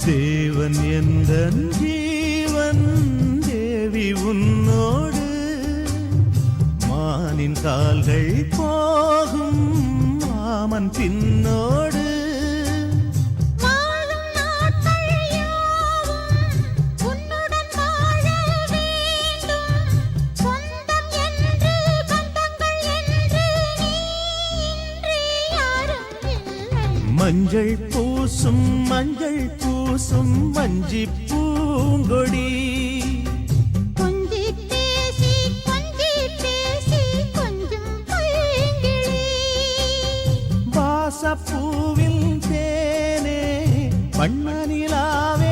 தேவன் எந்த ஜீவன் தேவி உன்னோடு மானின் கால்கள் போகும் மாமன் பின்னோடு மஞ்சள் பூசும் மஞ்சி பூங்கொடி கொஞ்சி பேசி கொஞ்சம் வாசப்பூவில் தேனே வண்ண நிலாவே